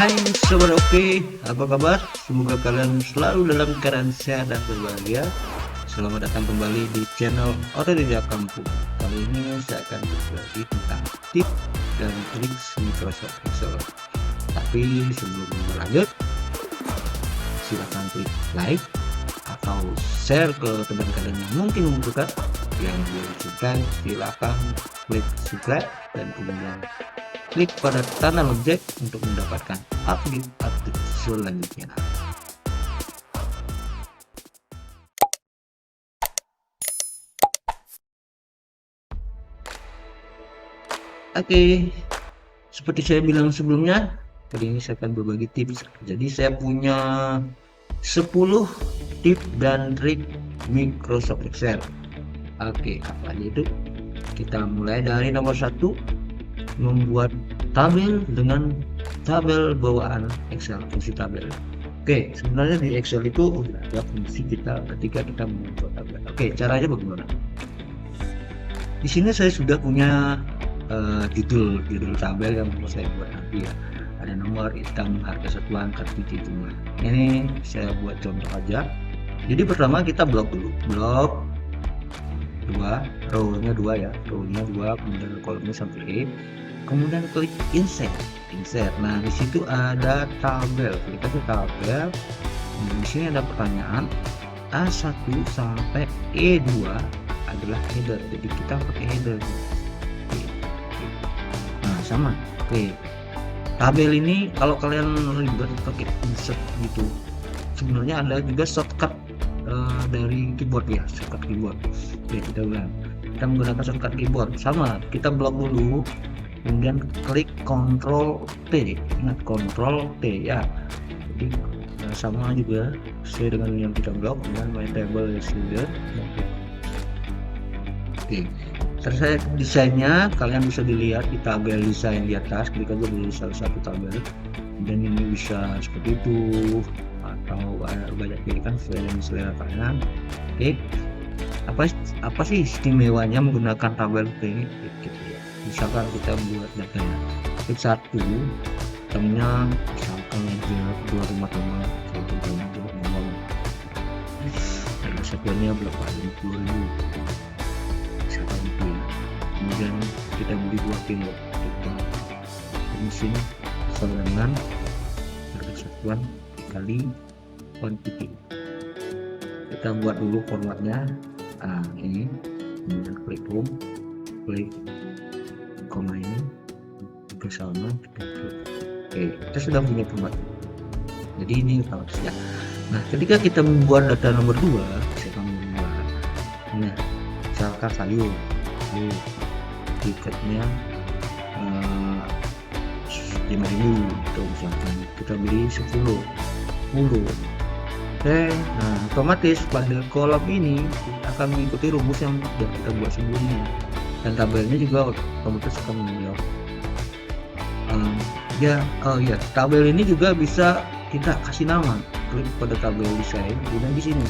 Hai Sobat Oke, apa kabar? Semoga kalian selalu dalam keadaan sehat dan berbahagia. Selamat datang kembali di channel Otodidak Kampung. Kali ini saya akan berbagi tentang tips dan trik Microsoft Excel. Tapi sebelum lanjut, silahkan klik like atau share ke teman kalian yang mungkin membutuhkan. Yang belum subscribe, silahkan klik subscribe dan kemudian klik pada tanda lonceng untuk mendapatkan update selanjutnya. Oke, seperti saya bilang sebelumnya, kali ini saya akan berbagi tips. Jadi saya punya 10 tips dan trik Microsoft Excel. Oke, apa aja itu? Kita mulai dari nomor 1, membuat tabel dengan tabel bawaan Excel, fungsi tabel. Oke, sebenarnya di Excel itu udah ada fungsi kita ketika kita membuat tabel. Oke, caranya bagaimana? Di sini saya sudah punya judul tabel yang mau saya buat nanti ya. Ada nomor, hitam, harga satuan, kartu jumlah. Ini saya buat contoh aja. Jadi pertama kita blok dulu, blok 2, row-nya 2 ya, row-nya 2, kemudian kolomnya sampai E. Kemudian klik insert. Nah di situ ada tabel, klik aja tabel. Di sini ada pertanyaan A1 sampai E2 adalah header, jadi kita pakai header. Nah sama, oke. Tabel ini kalau kalian ribet pakai insert gitu, sebenarnya ada juga shortcut dari keyboard ya, shortcut keyboard. Oke, kita menggunakan shortcut keyboard. Sama, kita blok dulu, kemudian klik Ctrl T. Ingat Ctrl T ya. Jadi sama juga sesuai dengan yang kita blok, dengan my table as leader. Oke, selesai desainnya. Kalian bisa dilihat di tabel desain di atas, klik aja dulu salah satu tabel, dan ini bisa seperti itu atau banyak pilihan sesuai dengan selera kalian. Oke, apa sih istimewanya menggunakan tabel ini gitu ya. Misalkan kita buat datanya tip 1, temennya misalkan aja 2 rumah teman, harga satuannya berapa, 50.000 misalkan itu ya. Kemudian kita beli 2 kilo, kita mesin sama dengan harga satuan kali quantity. Kita buat dulu formatnya. Nah ini, kemudian klik home, klik koma ini juga sama, kita klik. Oke, kita sudah punya format, jadi ini kalau ya. Nah ketika kita membuat data nomor 2, misalkan membuat nah misalkan sayur, tiketnya 5.000 itu misalkan kita beli 10. Oke, nah otomatis pada kolom ini akan mengikuti rumus yang sudah kita buat sebelumnya, dan tabelnya juga otomatis akan menjawab. Ya, tabel ini juga bisa kita kasih nama. Klik pada tabel desain, kemudian di sini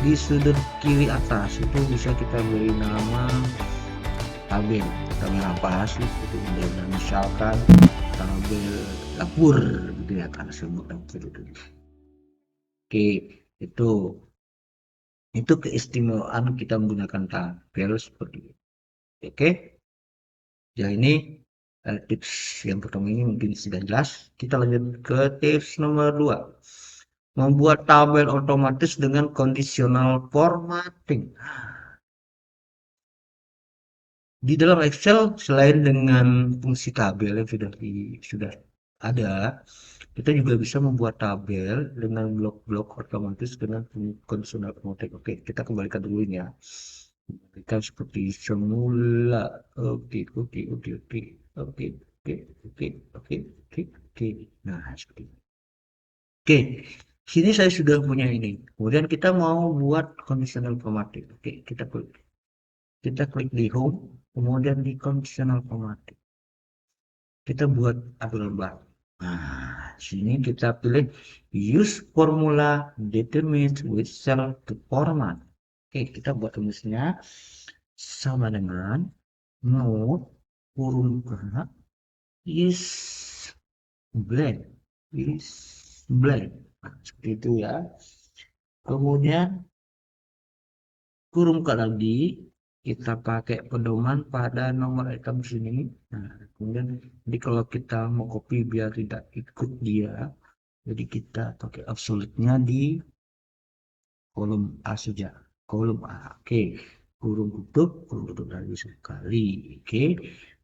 di sudut kiri atas itu bisa kita beri nama tabel apa sih itu, misalkan tabel dapur gitu ya, karena sebut dapur itu. Oke, itu keistimewaan kita menggunakan tabel seperti itu. Oke, ya ini tips yang pertama ini mungkin sudah jelas. Kita lanjut ke tips nomor 2, membuat tabel otomatis dengan conditional formatting. Di dalam Excel, selain dengan fungsi tabel yang sudah ada, kita juga bisa membuat tabel dengan blok-blok otomatis dengan conditional formatting. Oke, kita kembalikan dulu ini ya. Kembalikan seperti semula. Oke. Nah, seperti ini. Oke, sini saya sudah punya ini. Kemudian kita mau buat conditional formatting. Oke, kita klik di home, kemudian di conditional formatting. Kita buat aturan baru. Nah, sini kita pilih use formula determine with cell to format. Oke, kita buat rumusnya sama dengan node kurung is blank. is blank. Nah, seperti itu ya. Kemudian kurungkan lagi, kita pakai pedoman pada nomor item sini. Nah, kemudian jadi kalau kita mau copy biar tidak ikut dia, jadi kita pakai absolute-nya di kolom A saja. Kolom A. Oke. Kurung tutup lagi sekali. Oke.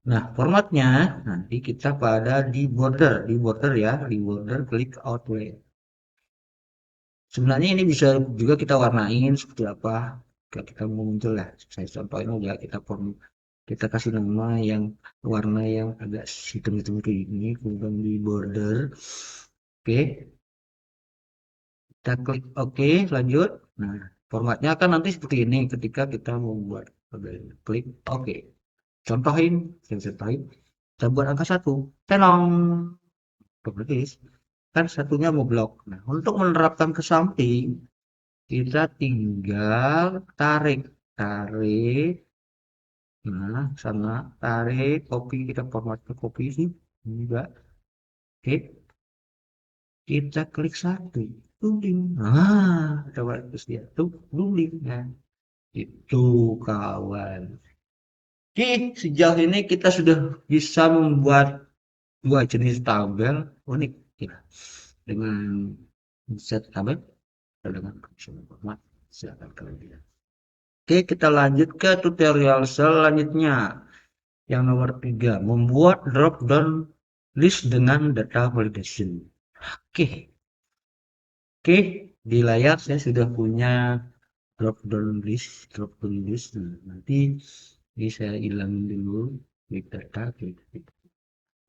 Nah, formatnya nanti kita pada di border ya, di border klik outline. Sebenarnya ini bisa juga kita warnain seperti apa. Kita mau muncul ya. Saya contohin aja kita kasih nama yang warna yang agak hitam-hitam kayak gini, kemudian di border. Oke, kita klik OK, lanjut. Nah, formatnya akan nanti seperti ini ketika kita membuat klik OK. Contohin, saya contohin. Kita buat angka 1. Tenong. Otomatis kan satunya mau blok. Nah, untuk menerapkan ke samping, kita tinggal tarik, tarik. Nah, sana tarik, copy, kita format ke copy sih. Juga. Oke, kita klik satu. Tunding. Nah, coba terus dia tuh tunding. Nah, itu kawan. Oke, sejauh ini kita sudah bisa membuat dua jenis tabel unik ya. Dengan set tabel atau dengan fungsi format. Silakan kalian lihat. Oke, kita lanjut ke tutorial selanjutnya. Yang nomor 3, membuat drop down list dengan data validation. Oke, oke, di layar saya sudah punya drop down list, Nah, nanti ini saya hilangin dulu klik data,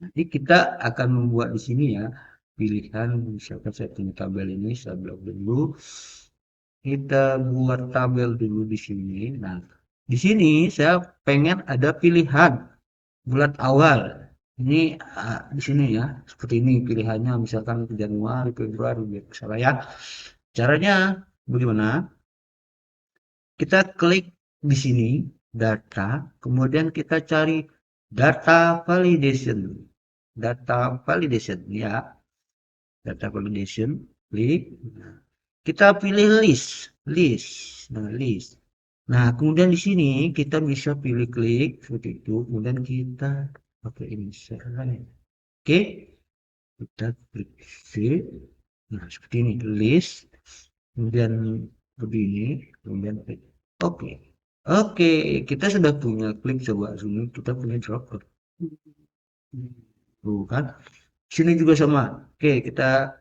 nanti kita akan membuat di sini ya pilihan, misalkan saya punya tabel ini, saya blok dulu, kita buat tabel dulu di sini. Nah, di sini saya pengen ada pilihan bulan awal. Ini di sini ya, seperti ini pilihannya, misalkan Januari, Februari, salah ya. Caranya bagaimana? Kita klik di sini, data, kemudian kita cari data validation. Data validation ya, data validation, klik. Kita pilih list, list. Nah, list. Nah, kemudian di sini kita bisa pilih klik seperti itu, kemudian kita pakai insert. Oke, kita klik save. Nah, seperti ini list, kemudian begini, kemudian klik oke. Oke, kita sudah punya klik, coba sini kita punya dropper. Tuh kan, sini juga sama. Oke, kita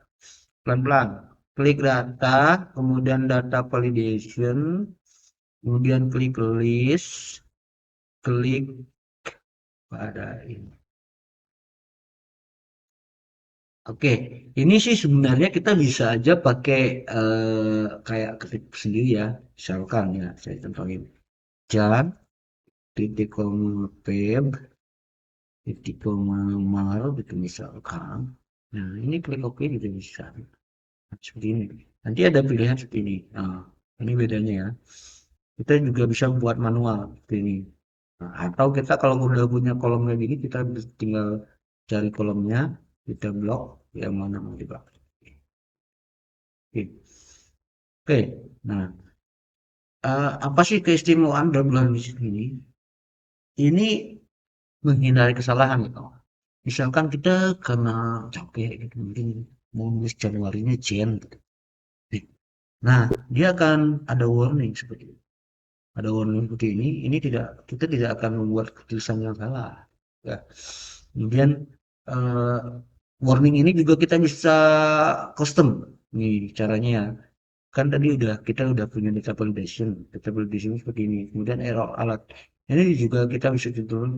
pelan-pelan klik data, kemudian data validation, kemudian klik list, klik pada ini. Oke, ini sih sebenarnya kita bisa aja pakai kayak ketik sendiri ya. Misalkan ya, saya contohin. Jan, titik koma peb, titik koma mar, gitu misalkan. Nah, ini klik OK gitu bisa. Nah, seperti ini. Nanti ada pilihan seperti ini. Nah, ini bedanya ya. Kita juga bisa buat manual seperti ini. Nah, atau kita kalau udah punya kolom kayak gini, kita tinggal cari kolomnya, kita blok yang mana mau dipakai. Oke. Oke, nah apa sih keistimewaan double list ini? Ini menghindari kesalahan gitu. Misalkan kita karena capek gitu, mungkin mau nulis Januarinya Jan gitu. Nah, dia akan ada warning seperti itu. Ada warning seperti ini. Ini tidak, kita tidak akan membuat tulisan yang salah. Ya. Kemudian eh, warning ini juga kita bisa custom. Nih caranya ya. Kan tadi kita udah punya data validation seperti ini, kemudian error alat ini juga kita bisa tuturun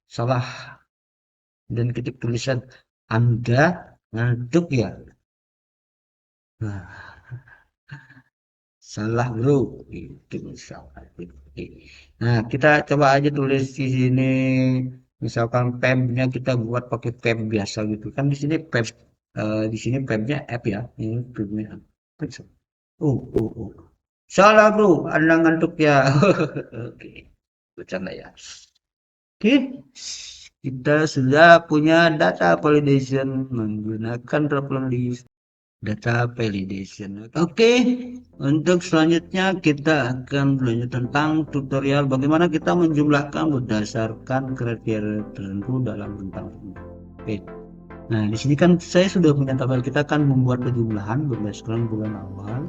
salah dan ketik tulisan Anda ngantuk ya. Nah, salah bro, itu misalkan. Nah, kita coba aja tulis di sini, misalkan pemnya kita buat pakai pem biasa gitu kan, di sini pem di sini pemnya app ya, ini pemnya apa. Oh. Salah bro, Anda ngantuk ya. Oke, bercanda ya. Oke, kita sudah punya data validation menggunakan problem list data validation. Oke, untuk selanjutnya kita akan belajar tentang tutorial bagaimana kita menjumlahkan berdasarkan kriteria tertentu dalam bentang. Oke. Nah, di sini kan saya sudah punya tabel, kita akan membuat penjumlahan berdasarkan bulan awal.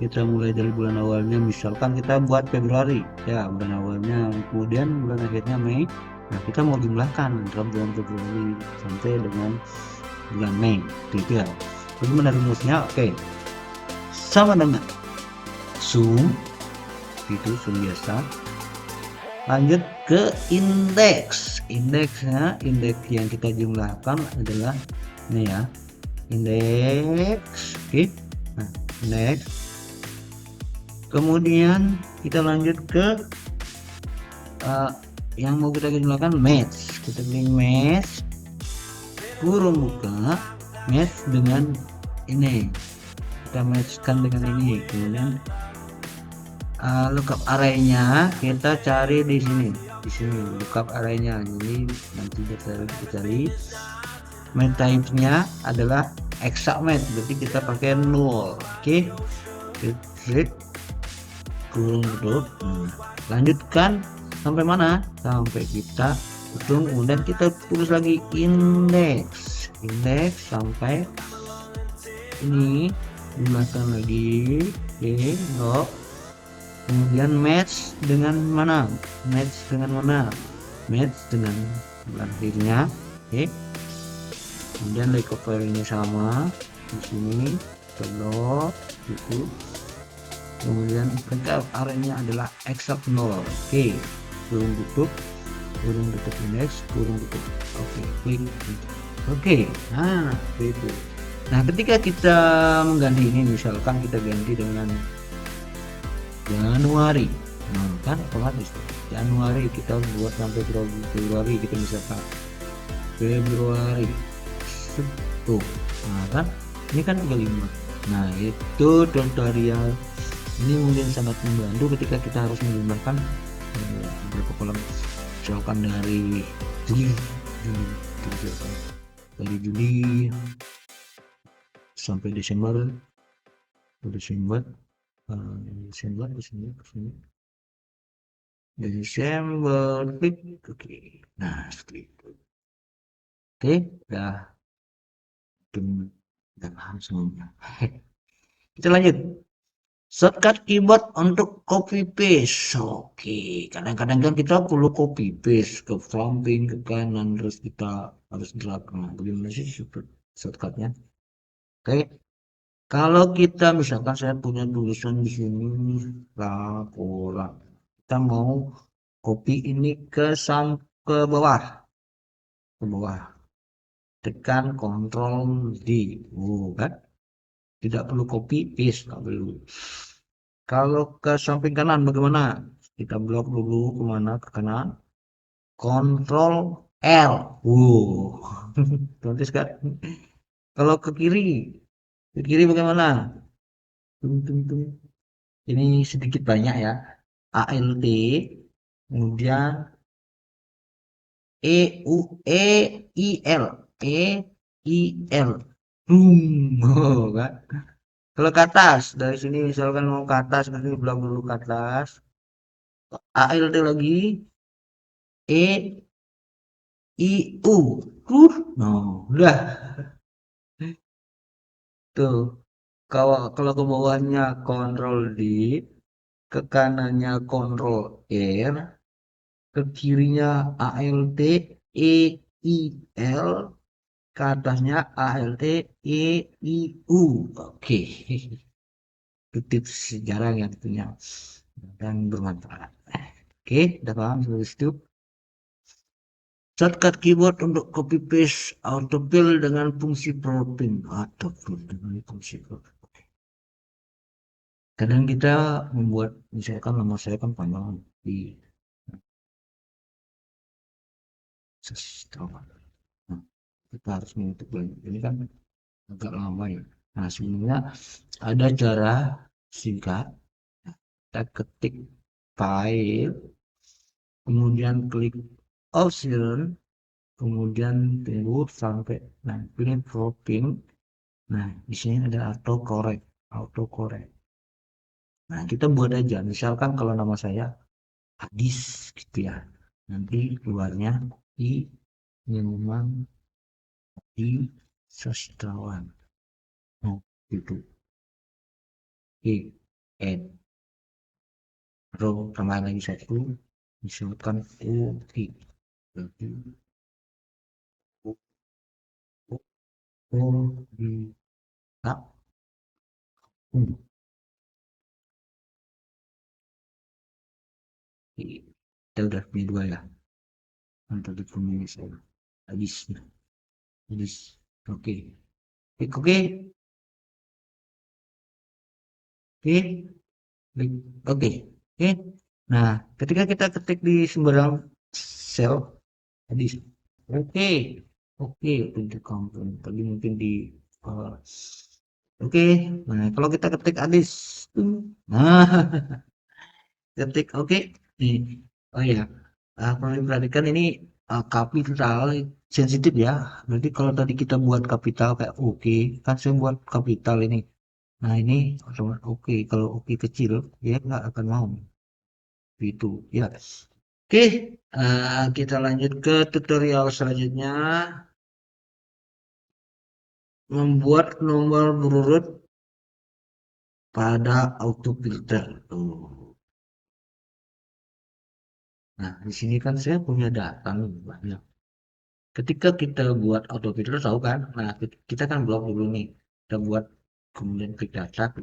Kita mulai dari bulan awalnya, misalkan kita buat Februari, ya bulan awalnya, kemudian bulan akhirnya Mei. Nah, kita mau jumlahkan antara bulan Februari sampai dengan bulan Mei, gitu ya. Bagaimana rumusnya? Oke, sama dengan sum, itu sum biasa. Lanjut ke indeks. Indeks yang kita jumlahkan adalah ini ya, indeks. Oke, nah indeks. Kemudian kita lanjut ke yang mau kita jumlahkan match. Kita pilih match kurung buka match dengan ini, kita matchkan dengan ini. Kemudian lookup array-nya kita cari di sini lookup array-nya. Ini nanti kita cari math type-nya adalah exact match, berarti kita pakai null. Oke, klik kurung tutup. Lanjutkan sampai mana? Sampai kita hitung, kemudian kita tulis lagi indeks sampai ini, jumlahkan lagi. Oke, no. Kemudian match dengan mana? Match dengan bulan akhirnya. Oke. Kemudian recovery-nya sama di sini, telur itu. Kemudian lookup array-nya adalah exact null. Oke. Kurung tutup indeks, kurung tutup. Oke, klik. Oke. Nah, itu. Nah, ketika kita mengganti ini, misalkan kita ganti dengan Januari, nah kan otomatis Januari kita buat sampai Februari, kita misalkan Februari tuh, nah kan ini kan kelima. Nah, itu tutorial ini mungkin sangat membantu ketika kita harus menjumlahkan beberapa kolom, misalkan dari Juli sampai Desember di sini, Desember, klik. Oke, nah seperti itu. Oke, udah paham semuanya. Kita lanjut. Shortcut keyboard untuk copy paste. Oke, kadang-kadang kan kita perlu copy paste ke samping, ke kanan, terus kita harus drag. Nah, bagaimana sih shortcutnya? Oke, kalau kita misalkan saya punya tulisan di sini laporan, kita mau copy ini ke bawah, tekan Ctrl D. Kan tidak perlu copy paste, nggak perlu. Kalau ke samping kanan bagaimana? Kita blok dulu kemana, ke kanan, Ctrl L. Otomatis kan. Kalau ke kiri bagaimana? Ini sedikit banyak ya. ALT, kemudian EIL, kan. Kalau ke atas, dari sini misalkan mau ke atas, nanti blok dulu ke atas, ALT lagi, EIU, nah udah tuh. Kalau ke bawahnya Ctrl D, ke kanannya Ctrl R, ke kirinya ALT EIL, ke atasnya ALT EIU. Oke. Itu tips sejarah yang tentunya dan bermanfaat. Oke, udah paham seperti itu. Shortcut keyboard untuk copy paste autofill dengan fungsi protein. Autofill dengan fungsi protein. Kadang kita membuat, misalkan nama saya kan panjang di sistem. Nah, kita harus mengetik banyak. Ini kan agak lama ya. Nah, sebenarnya ada cara singkat. Kita ketik file, kemudian klik option, kemudian tunggu sampai nanti cropping. Nah, di sini ada auto correct. Nah, kita buat aja, misalkan kalau nama saya Adis gitu ya, nanti keluarnya I memang di sastrawan. Oh, gitu. I N row tambahan lagi satu, misalkan UI. Jadi di kita udah punya dua ya. Mantap di saya habis. Habis. Oke. Oke. Oke. Oke. Oke. Nah, ketika kita ketik di sembarang sel tadi, oke. Oke, untuk kampung tadi mungkin di uh, oke. Nah, kalau kita ketik Adis, nah, ketik oke. Nih, oh ya, perlu diperhatikan ini kapital sensitif ya. Berarti kalau tadi kita buat kapital kayak oke, kan saya buat kapital ini. Nah, ini otomatis oke. Kalau oke kecil, dia nggak akan mau. Itu ya. Oke, kita lanjut ke tutorial selanjutnya. Membuat nomor berurut pada autofilter. Tuh. Nah, di sini kan saya punya data nih banyak. Ketika kita buat autofilter, tahu kan? Nah, kita kan blok dulu nih. Kita buat kemudian klik data.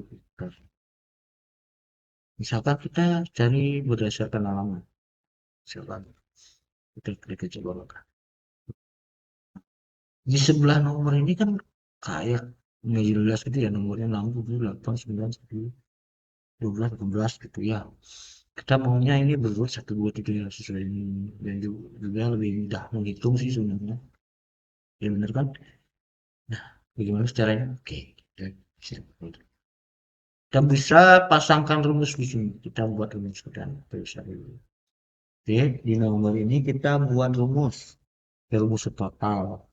Misalkan kita cari berdasarkan halaman. Misalkan kita klik aja bawah. Di sebelah nomor ini kan kayak nggak jelas gitu ya nomornya 6, 7, 8, 9, 10, 12, 13 gitu ya. Kita maunya ini berbuat 1, 2, 3 ya sesuai ini dan juga lebih mudah menghitung sih sebenarnya. Ya bener kan? Nah, bagaimana caranya? Oke, kita bisa pasangkan rumus di sini. Kita buat rumus dan bisa dulu. Oke, di nomor ini kita buat rumus. Rumus total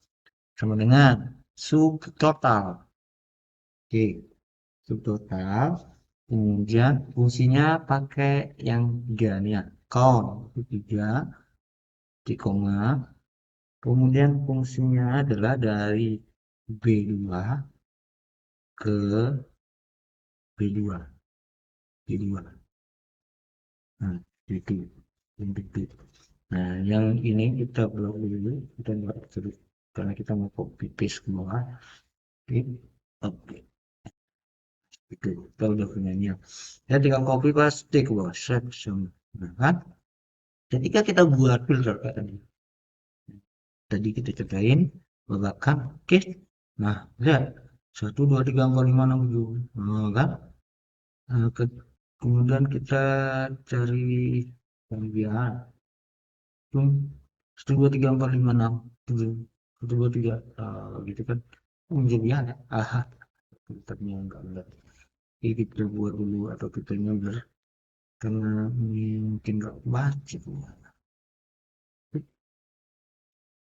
sama dengan subtotal. Oke, subtotal. Kemudian fungsinya pakai yang tiga nih ya. Count itu tiga, di koma. Kemudian fungsinya adalah dari B2 ke B2. B2. Nah, itu. Nah, yang ini kita blok dulu, kita buat terus karena kita mau copy paste ke bawah. Oke, oke. Itu kita udah punya ya tinggal copy paste ke bawah section. Nah, kan? Ketika kita buat filter kayak tadi kita cobain, babakan, oke. Nah, lihat 1, 2, 3, 4, 5, 6, 7. Nah, kan? Nah, kemudian kita cari pembiayaan. 1, 2, 3, 4, 5, 6, 7. 1, 2, 3. Gitu kan. Menjadi ya. Aha. Filternya enggak benar. Jadi kita buat dulu atau kita nyamber. Karena ini mungkin enggak baca.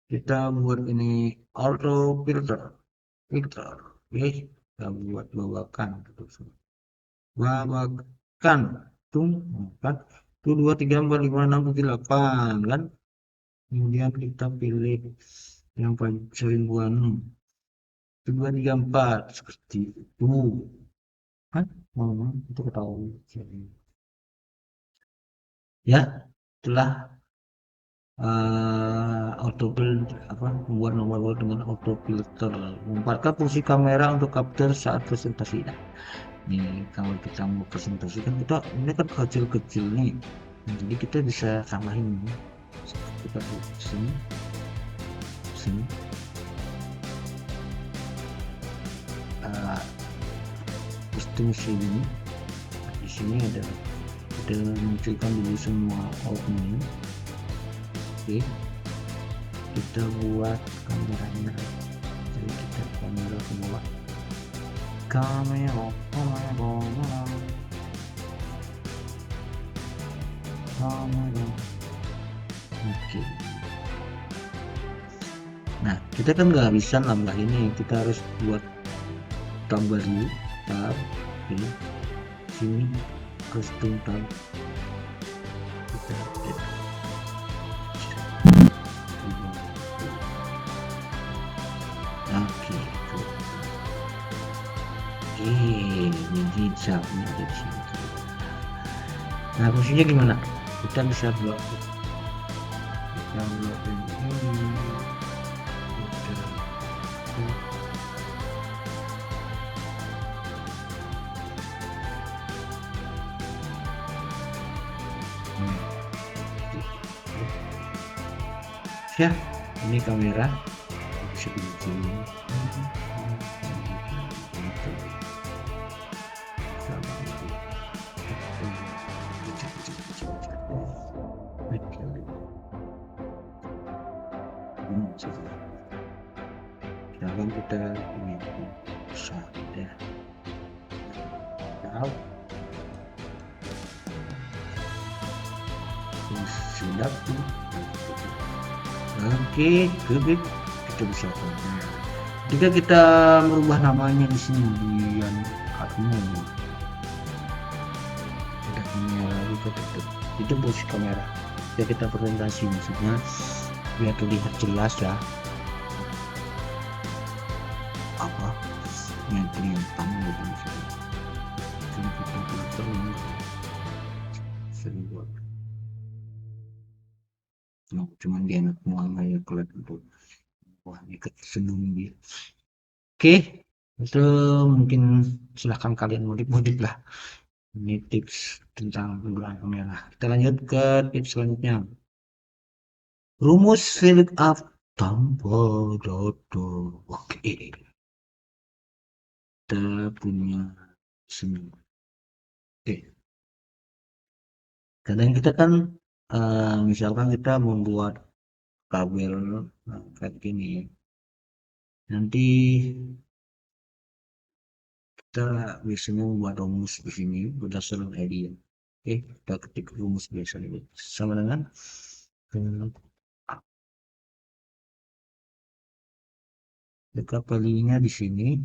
Kita buat ini auto filter. Filter. Oke. Kita buat bawakan. Bawakan. Tung. Kan. 1, 2, 3, 4, 5, 6, 7, 8. Kan. Kemudian kita pilih yang paling sering buan 2, 3, 4 seperti itu kan itu ketahui ya itulah autofilter apa membuat nomor dengan autofilter memanfaatkan fungsi kamera untuk capture saat presentasi. Nah, nih kalau kita mau presentasi kan kita ini kan kecil-kecil nih, nah, jadi kita bisa samain kita sini sini sistem sini di sini ada munculkan dulu semua outnya. Oke, kita buat kameranya, jadi kita kamera ke bawah, kamera oke, Nah, kita kan nggak bisa nambah ini, kita harus buat tambah dulu. Tab ini sini custom tab kita oke ini bisa dari sini. Nah, fungsinya gimana? Kita bisa blok, kita blok ini, ya ini kamera bisa begini. Sekarang kita ini bisa ya. Nah, sudah tuh. Oke, klik kita bisa jika kita merubah namanya di sini di admin ada kamera kita tutup itu posisi kamera ya kita presentasi maksudnya biar terlihat jelas ya apa yang kelihatan gitu misalnya ini kita filter ini sering buat nah, cuman dia anak mualnya ya kelihatan tuh wah ini kesenung dia oke itu mungkin silahkan kalian modif-modif lah ini tips tentang penggunaan kamera kita lanjut ke tips selanjutnya rumus fill up tanpa data oke kita punya sini oke kadang kita kan misalkan kita membuat tabel kayak gini nanti kita biasanya membuat rumus di sini berdasarkan ID. Oke, kita ketik rumus biasa dulu. Sama dengan dekat kalinya di sini.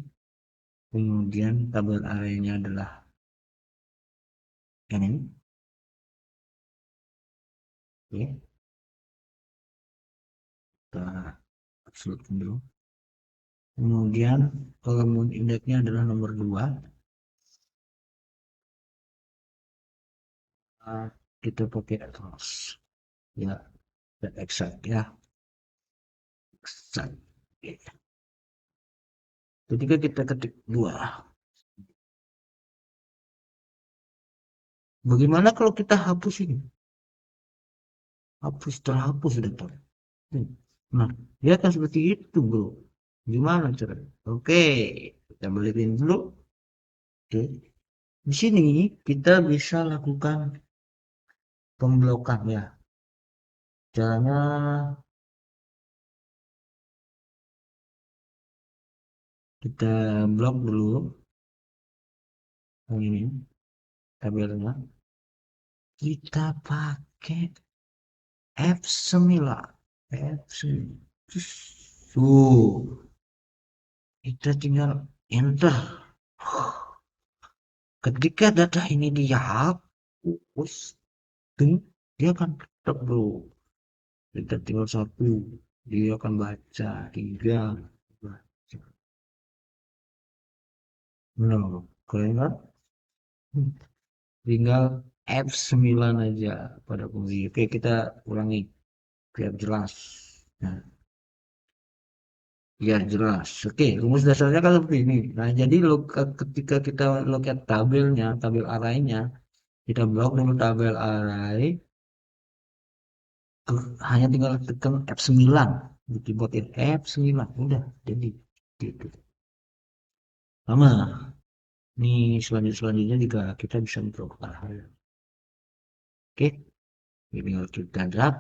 Kemudian tabel arraynya adalah ini. Oke, kita absolutkan dulu. Kemudian kolom indeksnya adalah nomor 2. Kita pakai terus ya, dan exact ya. Exact. Oke. Ketika kita ketik 2, bagaimana kalau kita hapus ini? Hapus terhapus data. Nah, dia akan seperti itu, bro. Gimana caranya? Oke, kita balikin dulu. Oke, di sini kita bisa lakukan pemblokan ya. Caranya kita blok dulu yang ini tabelnya. Kita pakai F9. F9. Tuh, kita tinggal enter. Ketika data ini dihapus, dia akan tetap bro. Kita tinggal 1, dia akan baca 3, baca. No, keren kan? Tinggal F9 aja pada kunci. Oke, kita ulangi biar jelas. Nah, ya jelas. Oke, rumus dasarnya kan seperti ini. Nah, jadi ketika kita lihat tabelnya, tabel arraynya, kita blok dulu tabel array, hanya tinggal tekan F9 di keyboard F9 udah jadi gitu sama nih selanjutnya juga kita bisa memperoleh hal oke ini harus kita drag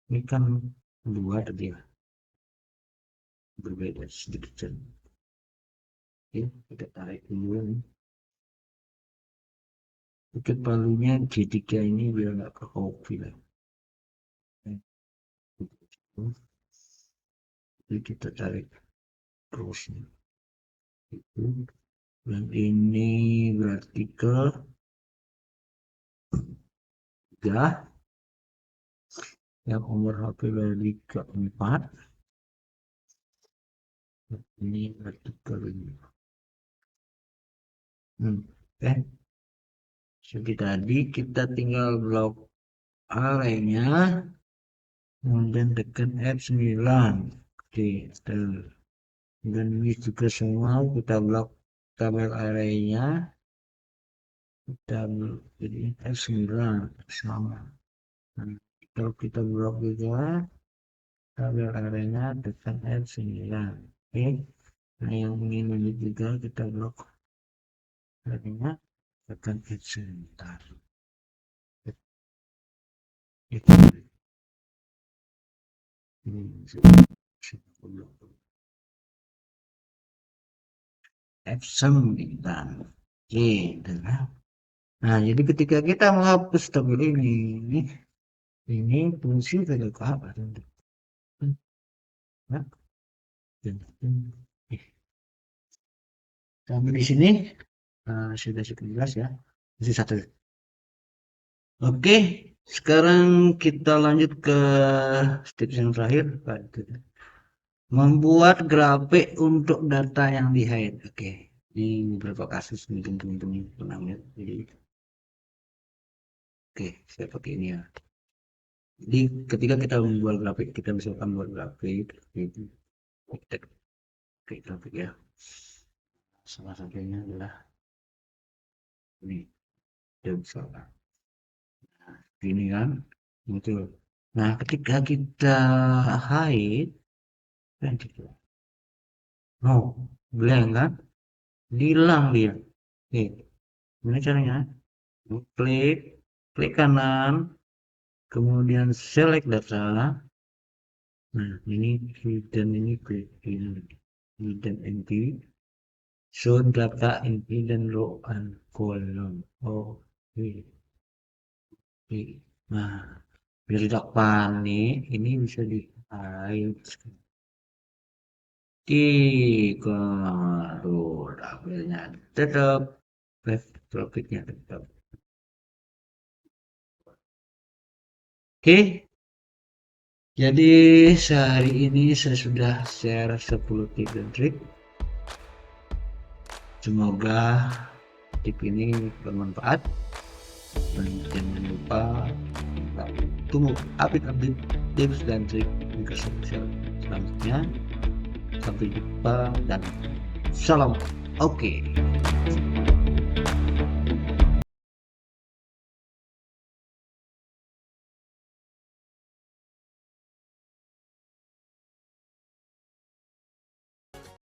ini kan dua tadi ya berbeda sedikit oke kita tarik dulu nih bukit palunya G3 ini biar nggak ke copy lah Jadi kita tarik terus itu, dan ini berarti ke 3, yang nomor HP berarti ke 4, ini berarti ke 5. Seperti tadi kita tinggal blok arraynya, kemudian tekan F9. Oke, dan ini juga semua kita blok tabel arraynya, kita jadi F9 sama. Nah, kalau kita blok juga tabel arraynya, tekan F9. Oke, nah yang ingin lanjut juga kita blok arraynya, tekan F9. Itu F9. Oke, nah jadi ketika kita menghapus tabel ini fungsi pada ke apa? Nah, sampai di sini sudah cukup jelas ya. Masih satu. Oke, sekarang kita lanjut ke tips yang terakhir, membuat grafik untuk data yang di hide. Oke, ini beberapa kasus mungkin teman-teman pernah lihat. Jadi, oke, saya pakai ini ya. Jadi ketika kita membuat grafik, kita misalkan buat grafik, gitu, kita pakai grafik ya. Salah satunya adalah ini, ya misalkan. Nah, ini kan, betul. Nah, ketika kita hide, kan gitu. Oh, blank kan? Hilang dia. Oke, gimana caranya? Klik, klik kanan, kemudian select data. Nah, ini hidden, ini klik hidden empty. Show data in hidden row and column. Oh, oke. Nah, biar tidak panik, ini bisa di hide. Tuh, tabelnya tetap, grafiknya tetap. Oke, jadi sehari ini saya sudah share 10 tips dan trik. Semoga tip ini bermanfaat, dan jangan lupa tunggu update tips dan trik Mika Sosial selanjutnya. Sampai jumpa dan salam. Oke.